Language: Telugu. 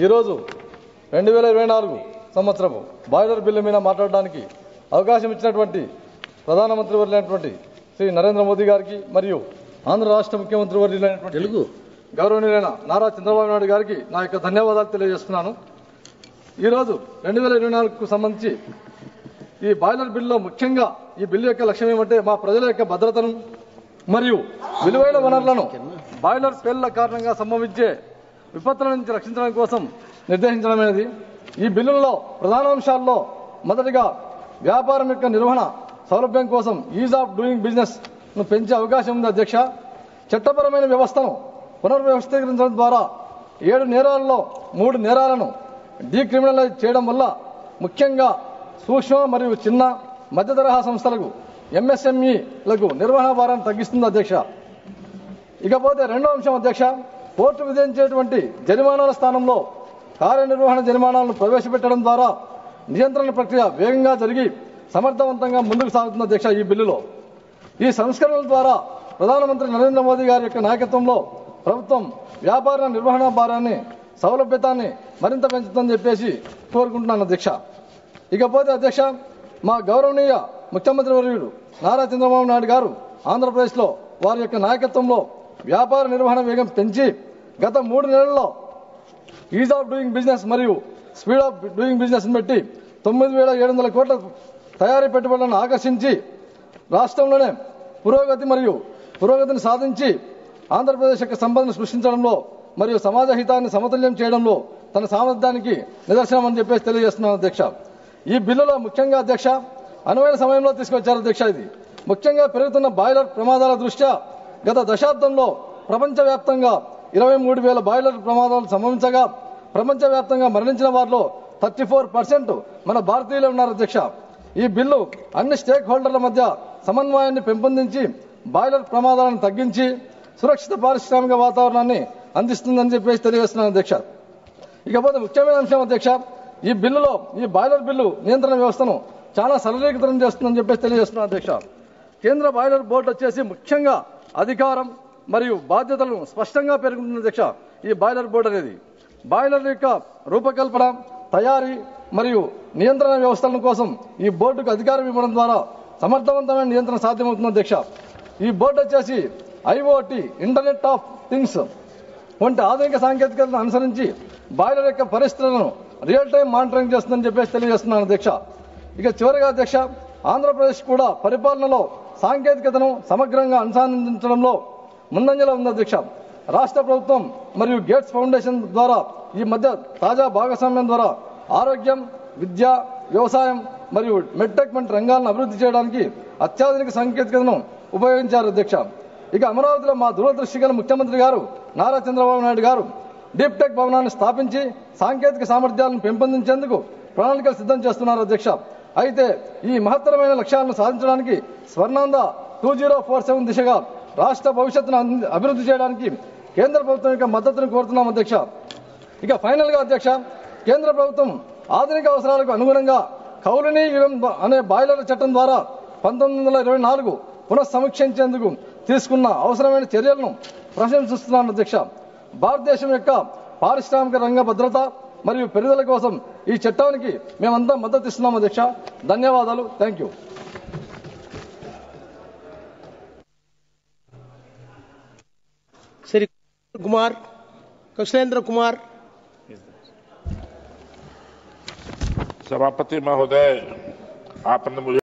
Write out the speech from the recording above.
ఈరోజు 2024 సంవత్సరము బాయిలర్ బిల్లు మీద మాట్లాడడానికి అవకాశం ఇచ్చినటువంటి ప్రధానమంత్రి వర్యులైనటువంటి శ్రీ నరేంద్ర మోదీ గారికి మరియు ఆంధ్ర రాష్ట్ర ముఖ్యమంత్రి వర్యులైనటువంటి గౌరవనీయులైన నారా చంద్రబాబు నాయుడు గారికి నా యొక్క ధన్యవాదాలు తెలియజేస్తున్నాను। ఈరోజు 2024కు సంబంధించి ఈ బాయిలర్ బిల్లులో ముఖ్యంగా ఈ బిల్లు యొక్క లక్ష్యం ఏమంటే మా ప్రజల యొక్క భద్రతను మరియు విలువైన వనరులను బాయిలర్ పేలుల కారణంగా సంభవించే విపత్తుల నుంచి రక్షించడం కోసం నిర్దేశించడమైనది। ఈ బిల్లులో ప్రధాన అంశాల్లో మొదటిగా వ్యాపారం యొక్క నిర్వహణ సౌలభ్యం కోసం ఈజ్ ఆఫ్ డూయింగ్ బిజినెస్ ను పెంచే అవకాశం ఉంది అధ్యక్ష। చట్టపరమైన వ్యవస్థను పునర్వ్యవస్థీకరించడం ద్వారా 7 నేరాలలో 3 నేరాలను డీక్రిమినలైజ్ చేయడం వల్ల ముఖ్యంగా సూక్ష్మ మరియు చిన్న మధ్య తరహా సంస్థలకు ఎంఎస్ఎంఈలకు నిర్వహణ భారాన్ని తగ్గిస్తుంది అధ్యక్ష। ఇకపోతే రెండో అంశం అధ్యక్ష, కోర్టు విధించేటువంటి జరిమానాల స్థానంలో కార్యనిర్వహణ జరిమానాలను ప్రవేశపెట్టడం ద్వారా నియంత్రణ ప్రక్రియ వేగంగా జరిగి సమర్థవంతంగా ముందుకు సాగుతుంది అధ్యక్ష। ఈ బిల్లులో ఈ సంస్కరణల ద్వారా ప్రధానమంత్రి నరేంద్ర మోదీ గారి యొక్క నాయకత్వంలో ప్రభుత్వం వ్యాపార నిర్వహణ భారాన్ని సౌలభ్యతాన్ని మరింత పెంచుతుందని చెప్పేసి కోరుకుంటున్నాను అధ్యక్ష। ఇకపోతే అధ్యక్ష, మా గౌరవనీయ ముఖ్యమంత్రి వర్యుడు నారా చంద్రబాబు నాయుడు గారు ఆంధ్రప్రదేశ్లో వారి యొక్క నాయకత్వంలో వ్యాపార నిర్వహణ వేగం పెంచి గత 3 నెలల్లో ఈజ్ ఆఫ్ డూయింగ్ బిజినెస్ మరియు స్పీడ్ ఆఫ్ డూయింగ్ బిజినెస్ పెట్టి 9,700 కోట్ల తయారీ పెట్టుబడులను ఆకర్షించి రాష్ట్రంలోనే పురోగతిని సాధించి ఆంధ్రప్రదేశ్ యొక్క సంపదను సృష్టించడంలో మరియు సమాజ హితాన్ని సమతుల్యం చేయడంలో తన సామర్థ్యానికి నిదర్శనం అని చెప్పేసి తెలియజేస్తున్నాను అధ్యక్ష। ఈ బిల్లులో ముఖ్యంగా అధ్యక్ష అనువైన సమయంలో తీసుకొచ్చారు అధ్యక్ష। ఇది ముఖ్యంగా పెరుగుతున్న బాయిలర్ ప్రమాదాల దృష్ట్యా గత దశాబ్దంలో ప్రపంచవ్యాప్తంగా 23,000 బాయిలర్ ప్రమాదాలు సంభవించగా ప్రపంచవ్యాప్తంగా మరణించిన వారిలో 34% మన భారతీయులే ఉన్నారు అధ్యక్ష। ఈ బిల్లు అన్ని స్టేక్ హోల్డర్ల మధ్య సమన్వయాన్ని పెంపొందించి బాయిలర్ ప్రమాదాలను తగ్గించి సురక్షిత పారిశ్రామిక వాతావరణాన్ని అందిస్తుందని చెప్పేసి తెలియజేస్తున్నాను అధ్యక్ష। ఇకపోతే ముఖ్యమైన అంశం అధ్యక్ష, ఈ బిల్లులో ఈ బాయిలర్ బిల్లు నియంత్రణ వ్యవస్థను చాలా సరళీకృతం చేస్తుందని చెప్పేసి తెలియజేస్తున్నాను అధ్యక్ష। కేంద్ర బాయిలర్ బోర్డు వచ్చేసి ముఖ్యంగా అధికారం మరియు బాధ్యతలను స్పష్టంగా పేర్కొంటుంది అధ్యక్ష। ఈ బాయిలర్ బోర్డు అనేది బాయిలర్ యొక్క రూపకల్పన తయారీ మరియు నియంత్రణ వ్యవస్థల కోసం ఈ బోర్డుకు అధికారం ఇవ్వడం ద్వారా సమర్థవంతమైన నియంత్రణ సాధ్యమవుతుంది అధ్యక్ష। ఈ బోర్డు వచ్చేసి ఐఓటీ ఇంటర్నెట్ ఆఫ్ థింగ్స్ వంటి ఆధునిక సాంకేతికతను అనుసరించి బాయిలర్ యొక్క పరిస్థితులను రియల్ టైం మానిటరింగ్ చేస్తుందని చెప్పేసి తెలియజేస్తున్నాను అధ్యక్ష। ఇక చివరిగా అధ్యక్ష, ఆంధ్రప్రదేశ్ కూడా పరిపాలనలో సాంకేతికతను సమగ్రంగా అనుసంధానించడంలో ముందంజలో ఉంది అధ్యక్ష। రాష్ట్ర ప్రభుత్వం మరియు గేట్స్ ఫౌండేషన్ ద్వారా ఈ మధ్య తాజా భాగస్వామ్యం ద్వారా ఆరోగ్యం, విద్య, వ్యవసాయం మరియు మెడ్టెక్ వంటి రంగాలను అభివృద్ధి చేయడానికి అత్యాధునిక సాంకేతికతను ఉపయోగించారు అధ్యక్ష। ఇక అమరావతిలో మా దూరదృష్టి గల ముఖ్యమంత్రి గారు నారా చంద్రబాబు నాయుడు గారు డీప్ టెక్ భవనాన్ని స్థాపించి సాంకేతిక సామర్థ్యాలను పెంపొందించేందుకు ప్రణాళికలు సిద్ధం చేస్తున్నారు అధ్యక్ష। అయితే ఈ మహత్తరమైన లక్ష్యాలను సాధించడానికి స్వర్ణాంధ్ర 2047 దిశగా రాష్ట్ర భవిష్యత్తును అభివృద్ధి చేయడానికి కేంద్ర ప్రభుత్వం యొక్క మద్దతును కోరుతున్నాం అధ్యక్ష। ఇక ఫైనల్ గా అధ్యక్ష, కేంద్ర ప్రభుత్వం ఆధునిక అవసరాలకు అనుగుణంగా కౌలిని యుగం అనే బాయిలర్ చట్టం ద్వారా 1924 పునఃసమీక్షించేందుకు తీసుకున్న అవసరమైన చర్యలను ప్రశంసిస్తున్నాను అధ్యక్ష। భారతదేశం యొక్క పారిశ్రామిక రంగ భద్రత మరియు పెరుగుదల కోసం ఈ చట్టానికి మేమంతా మద్దతు ఇస్తున్నాం అధ్యక్ష। ధన్యవాదాలు। Thank you. श्री कुमार कौशलेंद्र कुमार। सभापति महोदय, आपने मुझे